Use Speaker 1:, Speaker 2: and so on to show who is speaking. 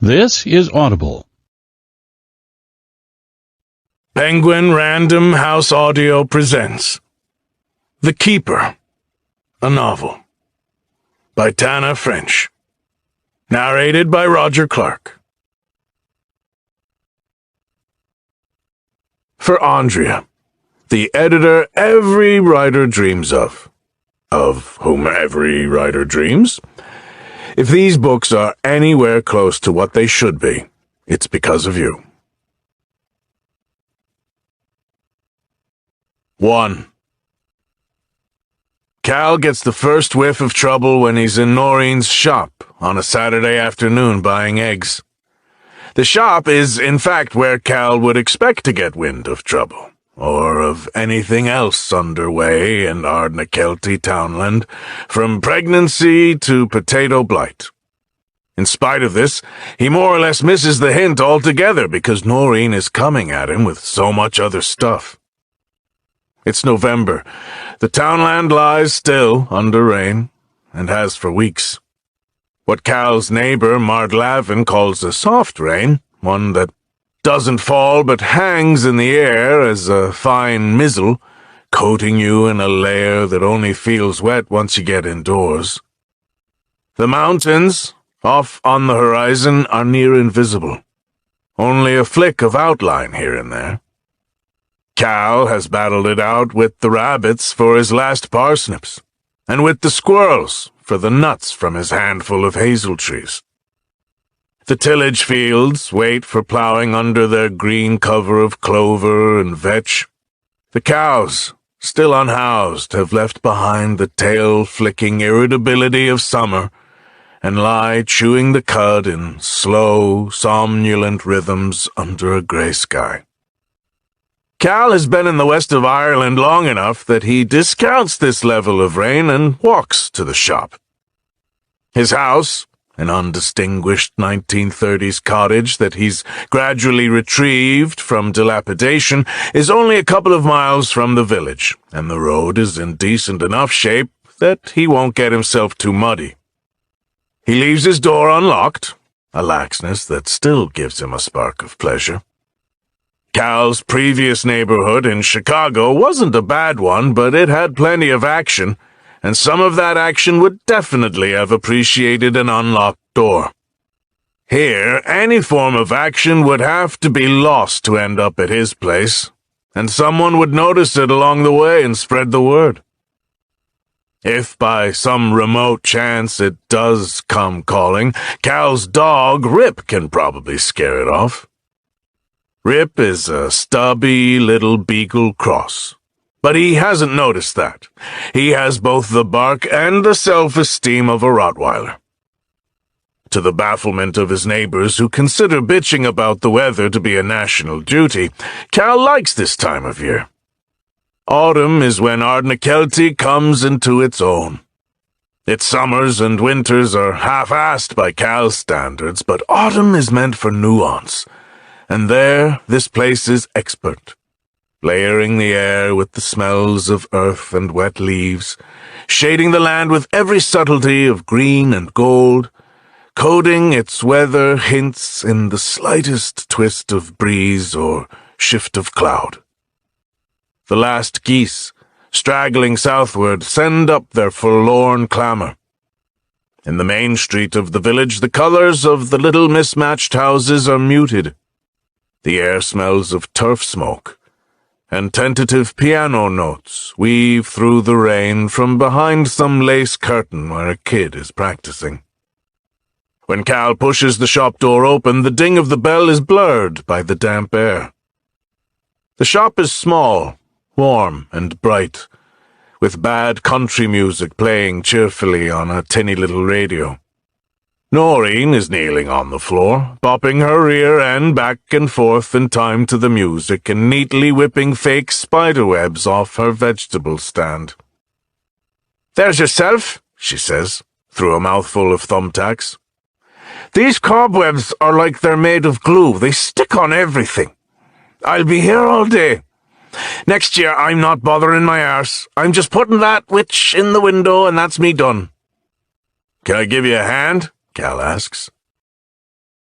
Speaker 1: This is Audible.
Speaker 2: Penguin Random House Audio presents The Keeper, a novel, by Tana French, narrated by Roger Clark. For Andrea, the editor every writer dreams of whom every writer dreams. If these books are anywhere close to what they should be, it's because of you. 1. Cal gets the first whiff of trouble when he's in Noreen's shop on a Saturday afternoon buying eggs. The shop is, in fact, where Cal would expect to get wind of trouble, or of anything else underway in Ardnakelty townland, from pregnancy to potato blight. In spite of this, he more or less misses the hint altogether because Noreen is coming at him with so much other stuff. It's November. The townland lies still under rain, and has for weeks. What Cal's neighbor, Mart Lavin, calls a soft rain, one that doesn't fall but hangs in the air as a fine mizzle, coating you in a layer that only feels wet once you get indoors. The mountains, off on the horizon, are near invisible. Only a flick of outline here and there. Cal has battled it out with the rabbits for his last parsnips, and with the squirrels for the nuts from his handful of hazel trees. The tillage fields wait for plowing under their green cover of clover and vetch. The cows, still unhoused, have left behind the tail-flicking irritability of summer and lie chewing the cud in slow, somnolent rhythms under a grey sky. Cal has been in the west of Ireland long enough that he discounts this level of rain and walks to the shop. His house, an undistinguished 1930s cottage that he's gradually retrieved from dilapidation, is only a couple of miles from the village, and the road is in decent enough shape that he won't get himself too muddy. He leaves his door unlocked, a laxness that still gives him a spark of pleasure. Cal's previous neighborhood in Chicago wasn't a bad one, but it had plenty of action, and some of that action would definitely have appreciated an unlocked door. Here, any form of action would have to be lost to end up at his place, and someone would notice it along the way and spread the word. If by some remote chance it does come calling, Cal's dog, Rip, can probably scare it off. Rip is a stubby little beagle cross, but he hasn't noticed that. He has both the bark and the self-esteem of a Rottweiler. To the bafflement of his neighbors who consider bitching about the weather to be a national duty, Cal likes this time of year. Autumn is when Ardnakelty comes into its own. Its summers and winters are half-assed by Cal's standards, but autumn is meant for nuance. And there, this place is expert, layering the air with the smells of earth and wet leaves, shading the land with every subtlety of green and gold, coding its weather hints in the slightest twist of breeze or shift of cloud. The last geese, straggling southward, send up their forlorn clamor. In the main street of the village, the colors of the little mismatched houses are muted. The air smells of turf smoke, and tentative piano notes weave through the rain from behind some lace curtain where a kid is practicing. When Cal pushes the shop door open, the ding of the bell is blurred by the damp air. The shop is small, warm, and bright, with bad country music playing cheerfully on a tinny little radio. Noreen is kneeling on the floor, bopping her rear end back and forth in time to the music and neatly whipping fake spiderwebs off her vegetable stand. "There's yourself," she says, through a mouthful of thumbtacks. "These cobwebs are like they're made of glue. They stick on everything. I'll be here all day. Next year I'm not bothering my arse. I'm just putting that witch in the window and that's me done." "Can I give you a hand?" Cal asks.